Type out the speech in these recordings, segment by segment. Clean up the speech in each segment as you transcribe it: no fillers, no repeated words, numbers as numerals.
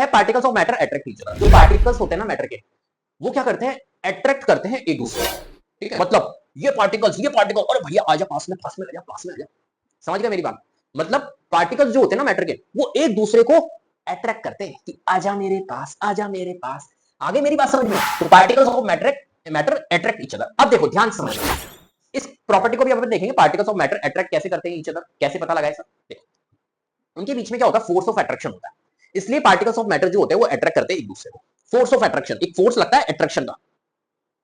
है particles of matter attract each other. जो particles होते हैं ना मैटर के, वो क्या करते हैं, अट्रैक्ट करते हैं एक दूसरे को। ठीक है, मतलब ये पार्टिकल, अरे भैया आजा पास में, पास में आ जा, पास में आ जा। समझ गया मेरी बात? मतलब पार्टिकल्स जो होते हैं ना मैटर के, वो एक दूसरे को अट्रैक्ट करते हैं कि आजा मेरे पास, आजा मेरे पास। आगे मेरी बात समझ में? तो particles of matter attract each other. अब देखो ध्यान से समझो, इस प्रॉपर्टी को भी अपन देखेंगे, पार्टिकल्स ऑफ मैटर अट्रैक्ट कैसे करते हैं ईच अदर, कैसे पता लगाए सर। देखो उनके बीच में क्या होता है, फोर्स ऑफ अट्रैक्शन होता है। इसलिए पार्टिकल्स ऑफ मैटर जो होते हैं वो अट्रैक्ट करते हैं एक दूसरे को। फोर्स ऑफ अट्रैक्शन, एक फोर्स लगता है अट्रैक्शन का,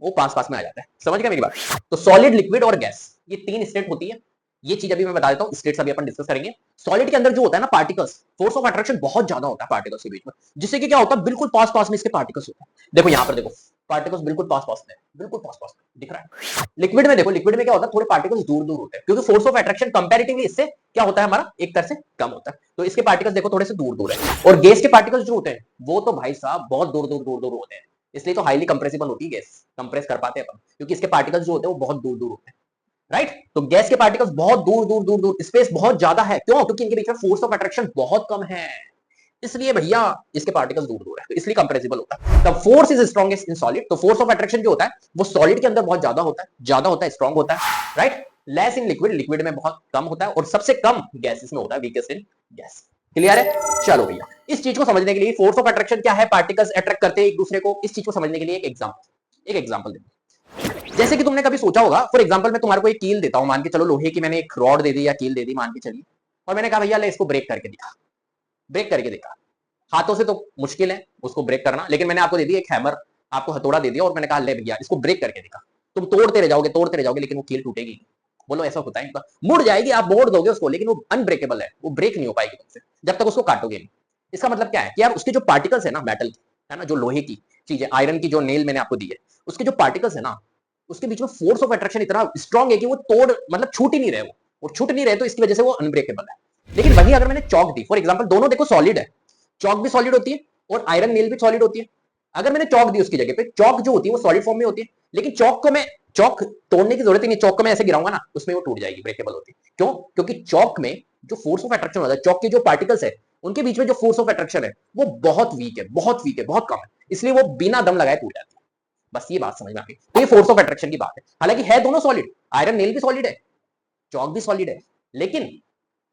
वो पास पास में आ जाता है। समझ गया मेरी बात? तो सॉलिड, लिक्विड और गैस, ये तीन स्टेट होती है। ये चीज अभी मैं बता देता हूं, स्टेट्स अभी अपन डिस्कस करेंगे। सॉलिड के अंदर जो होता है ना पार्टिकल्स, फोर्स ऑफ अट्रैक्शन बहुत ज्यादा होता है पार्टिकल्स के बीच में, जिससे कि क्या होता है, बिल्कुल पास पास में इसके पार्टिकल्स होते हैं। देखो यहां पर देखो, पार्टिकल्स बिल्कुल पास पास में, बिल्कुल पास पास में दिख रहा है। लिक्विड में देखो, लिक्विड में क्या होता है, थोड़े पार्टिकल्स दूर दूर होते हैं, क्योंकि फोर्स ऑफ अट्रैक्शन कंपैरेटिवली इससे क्या होता है हमारा, एक तरह से कम होता है, तो इसके पार्टिकल्स देखो थोड़े से दूर दूर है। और गैस के पार्टिकल्स जो होते हैं वो तो भाई साहब बहुत दूर दूर दूर दूर होते हैं, इसलिए तो हाईली कंप्रेसिबल होती है गैस, कंप्रेस कर पाते हैं अपन, क्योंकि इसके पार्टिकल्स जो होते हैं वो बहुत दूर दूर होते हैं। राइट, तो गैस के पार्टिकल्स बहुत दूर दूर दूर दूर, स्पेस बहुत ज्यादा है, क्यों? क्योंकि इनके बीच में फोर्स ऑफ अट्रैक्शन बहुत कम है, इसलिए भैया इसके पार्टिकल्स दूर दूर है, तो इसलिए कंप्रेसिबल होता है। The force is strongest in solid, तो फोर्स ऑफ अट्रैक्शन जो होता है वो सॉलिड के अंदर बहुत ज्यादा होता है, स्ट्रॉन्ग होता है। Right, less in liquid, liquid में बहुत कम होता है, और सबसे कम गैसेस में होता है, वीकेस्ट इन गैस। क्लियर है? चलो भैया, इस चीज को समझने के लिए फोर्स ऑफ अट्रैक्शन क्या है, पार्टिकल्स अट्रैक्ट करते हैं एक दूसरे को, इस चीज को समझने के लिए एक एग्जांपल देखो। जैसे कि तुमने कभी सोचा होगा, फॉर एग्जांपल मैं तुम्हारे को एक कील देता हूं, मान के चलो लोहे की मैंने एक रॉड दे दी या कील दे दी मान के चलिए, और मैंने कहा भैया ले इसको ब्रेक करके दिखा। ब्रेक करके दिखा, हाथों से तो मुश्किल है उसको ब्रेक करना, लेकिन मैंने आपको दे दी एक हैमर, आपको हथौड़ा दे दिया, और मैंने कहा ले भैया इसको ब्रेक करके दिखा। तुम तोड़ते रह जाओगे, लेकिन वो कील टूटेगी नहीं। बोलो ऐसा होता है इनका, मुड़ जाएगी, आप मोड़ दोगे उसको, लेकिन वो अनब्रेकेबल है, वो ब्रेक नहीं हो पाएगी तुमसे जब तक उसको काटोगे नहीं। इसका मतलब क्या है कि यार उसके जो पार्टिकल्स है ना मेटल की, है ना, जो लोहे की चीज है, आयरन की जो नेल मैंने आपको दी है, उसके जो पार्टिकल्स है ना, उसके बीच में फोर्स ऑफ अट्रैक्शन इतना स्ट्रॉन्ग है कि वो तोड़, मतलब छूट ही नहीं रहे, वो और छूट नहीं रहे, तो इसकी वजह से वो अनब्रेकेबल है। लेकिन वही अगर मैंने चौक दी, फॉर एग्जाम्पल, दोनों देखो सॉलिड है, चौक भी सॉलिड होती है और आयरन नेल भी सॉलिड होती है। अगर मैंने चौक दी उसकी जगह पे, चौक जो होती है वो सॉलिड फॉर्म में होती है, लेकिन चौक तोड़ने की जरूरत ही नहीं, चौक को मैं ऐसे गिराऊंगा ना, उसमें वो टूट जाएगी, ब्रेकेबल होती है। क्यों? क्योंकि चौक में जो फोर्स ऑफ अट्रैक्शन होता है, चौक के जो पार्टिकल्स है उनके बीच में जो फोर्स ऑफ अट्रैक्शन है वो बहुत वीक है, बहुत कम है, इसलिए वो बिना दम लगाए टूट जाती है। बस ये बात समझ में आ गई, तो ये फोर्स ऑफ अट्रैक्शन की बात है। हालांकि है दोनों सॉलिड, आयरन नेल भी सॉलिड है, चौक भी सॉलिड है, लेकिन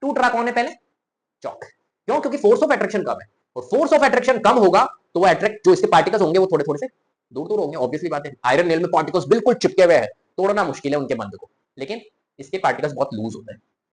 टूट रहा कौन है पहले? चौक। क्यों? क्योंकि फोर्स ऑफ अट्रैक्शन कम है, और फोर्स ऑफ अट्रैक्शन कम होगा तो वो अट्रैक्ट, जो इसके पार्टिकल्स होंगे वो थोड़े थोड़े से दूर दूर होंगे, ऑब्वियसली बात है। आयरन नेल में पार्टिकल्स बिल्कुल चिपके हुए हैं, तोड़ना मुश्किल है उनके बंध को, लेकिन इसके पार्टिकल्स बहुत लूज होते हैं।